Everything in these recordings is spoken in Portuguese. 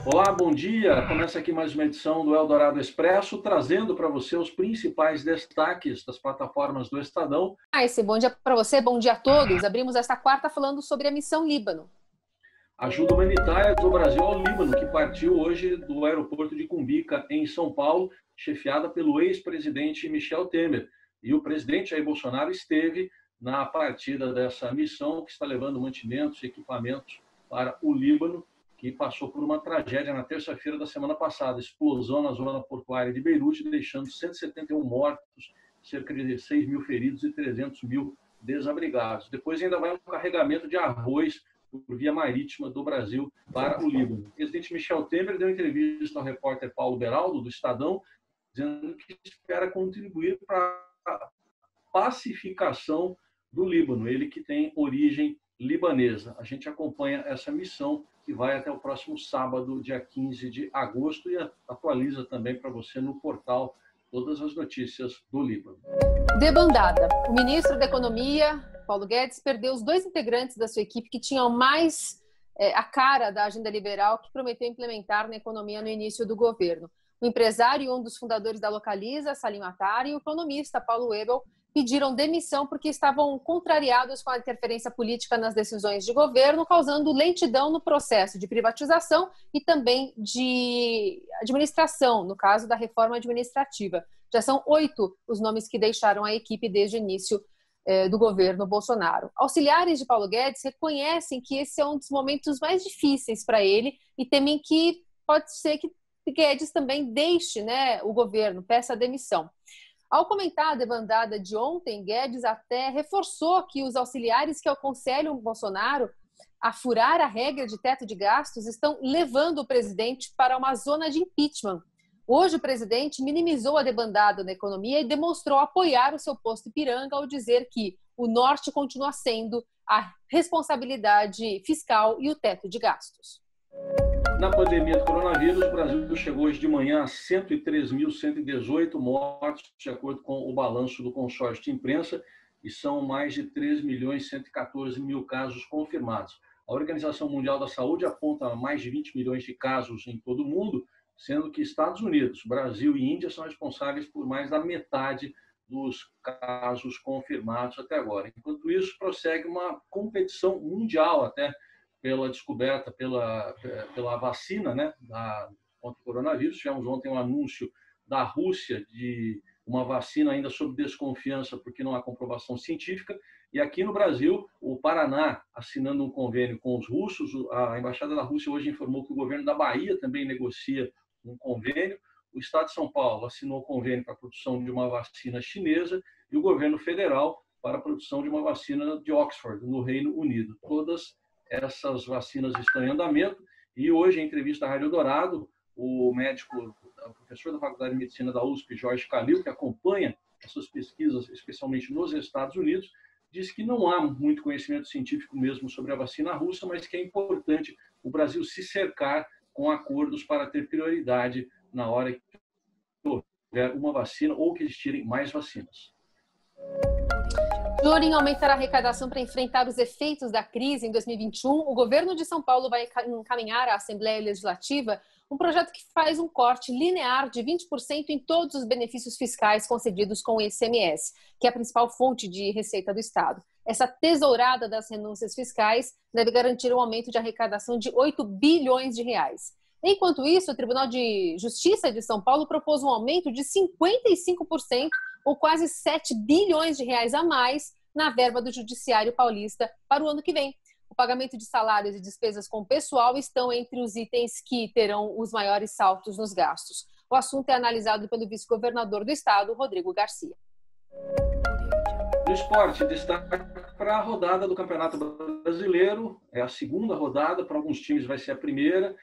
Olá, bom dia. Começa aqui mais uma edição do Eldorado Expresso, trazendo para você os principais destaques das plataformas do Estadão. Esse bom dia para você, bom dia a todos. Abrimos esta quarta falando sobre a missão Líbano. Ajuda humanitária do Brasil ao Líbano, que partiu hoje do aeroporto de Cumbica, em São Paulo, chefiada pelo ex-presidente Michel Temer. E o presidente Jair Bolsonaro esteve na partida dessa missão, que está levando mantimentos e equipamentos para o Líbano, que passou por uma tragédia na terça-feira da semana passada, explosão na zona portuária de Beirute, deixando 171 mortos, cerca de 6 mil feridos e 300 mil desabrigados. Depois ainda vai um carregamento de arroz por via marítima do Brasil para o Líbano. O presidente Michel Temer deu entrevista ao repórter Paulo Beraldo, do Estadão, dizendo que espera contribuir para a pacificação do Líbano, ele que tem origem libanesa. A gente acompanha essa missão que vai até o próximo sábado, dia 15 de agosto, e atualiza também para você no portal todas as notícias do Líbano. Debandada. O ministro da Economia, Paulo Guedes, perdeu os dois integrantes da sua equipe que tinham mais a cara da agenda liberal que prometeu implementar na economia no início do governo. O empresário e um dos fundadores da Localiza, Salim Matar, e o economista, Paulo Webel, pediram demissão porque estavam contrariados com a interferência política nas decisões de governo, causando lentidão no processo de privatização e também de administração, no caso da reforma administrativa. Já são 8 os nomes que deixaram a equipe desde o início do governo Bolsonaro. Auxiliares de Paulo Guedes reconhecem que esse é um dos momentos mais difíceis para ele e temem que pode ser que Guedes também deixe, o governo, peça demissão. Ao comentar a debandada de ontem, Guedes até reforçou que os auxiliares que aconselham Bolsonaro a furar a regra de teto de gastos estão levando o presidente para uma zona de impeachment. Hoje, o presidente minimizou a debandada na economia e demonstrou apoiar o seu posto Ipiranga ao dizer que o norte continua sendo a responsabilidade fiscal e o teto de gastos. Na pandemia do coronavírus, o Brasil chegou hoje de manhã a 103.118 mortos, de acordo com o balanço do consórcio de imprensa, e são mais de 3.114.000 casos confirmados. A Organização Mundial da Saúde aponta mais de 20 milhões de casos em todo o mundo, sendo que Estados Unidos, Brasil e Índia são responsáveis por mais da metade dos casos confirmados até agora. Enquanto isso, prossegue uma competição mundial até pela descoberta, pela vacina, contra o coronavírus. Tivemos ontem um anúncio da Rússia de uma vacina ainda sob desconfiança, porque não há comprovação científica. E aqui no Brasil, o Paraná, assinando um convênio com os russos, a Embaixada da Rússia hoje informou que o governo da Bahia também negocia um convênio. O Estado de São Paulo assinou um convênio para a produção de uma vacina chinesa e o governo federal para a produção de uma vacina de Oxford, no Reino Unido. Todas essas vacinas estão em andamento e hoje, em entrevista à Rádio Dourado, o médico, o professor da Faculdade de Medicina da USP, Jorge Calil, que acompanha essas pesquisas, especialmente nos Estados Unidos, disse que não há muito conhecimento científico mesmo sobre a vacina russa, mas que é importante o Brasil se cercar com acordos para ter prioridade na hora que houver uma vacina ou que existirem mais vacinas. De olho em aumentar a arrecadação para enfrentar os efeitos da crise em 2021, o governo de São Paulo vai encaminhar à Assembleia Legislativa um projeto que faz um corte linear de 20% em todos os benefícios fiscais concedidos com o ICMS, que é a principal fonte de receita do Estado. Essa tesourada das renúncias fiscais deve garantir um aumento de arrecadação de 8 bilhões de reais. Enquanto isso, o Tribunal de Justiça de São Paulo propôs um aumento de 55%, ou quase 7 bilhões de reais a mais na verba do Judiciário Paulista para o ano que vem. O pagamento de salários e despesas com o pessoal estão entre os itens que terão os maiores saltos nos gastos. O assunto é analisado pelo vice-governador do estado, Rodrigo Garcia. No esporte, destaque para a rodada do Campeonato Brasileiro. É a segunda rodada, para alguns times vai ser a primeira.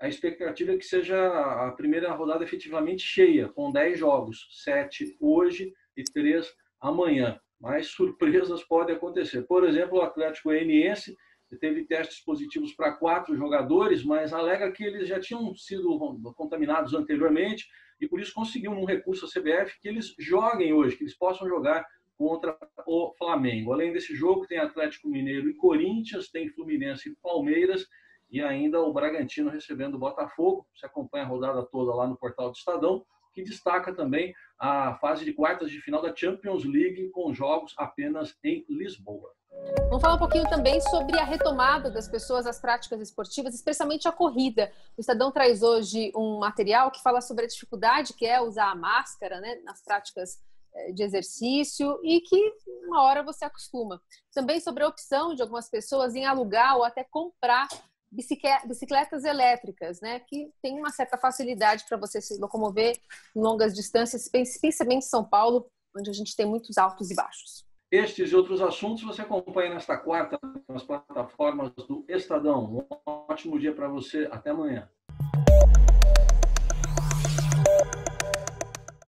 A expectativa é que seja a primeira rodada efetivamente cheia, com 10 jogos, 7 hoje e 3 amanhã. Mas surpresas podem acontecer. Por exemplo, o Atlético Goianiense teve testes positivos para 4 jogadores, mas alega que eles já tinham sido contaminados anteriormente e por isso conseguiu um recurso à CBF que eles joguem hoje, que eles possam jogar contra o Flamengo. Além desse jogo, tem Atlético Mineiro e Corinthians, tem Fluminense e Palmeiras e ainda o Bragantino recebendo o Botafogo. Você acompanha a rodada toda lá no portal do Estadão, que destaca também a fase de quartas de final da Champions League com jogos apenas em Lisboa. Vamos falar um pouquinho também sobre a retomada das pessoas às práticas esportivas, especialmente a corrida. O Estadão traz hoje um material que fala sobre a dificuldade que é usar a máscara, né, nas práticas de exercício e que uma hora você acostuma. Também sobre a opção de algumas pessoas em alugar ou até comprar bicicletas elétricas, né, que tem uma certa facilidade para você se locomover em longas distâncias, especialmente em São Paulo, onde a gente tem muitos altos e baixos. Estes e outros assuntos você acompanha nesta quarta nas plataformas do Estadão. Um ótimo dia para você. Até amanhã.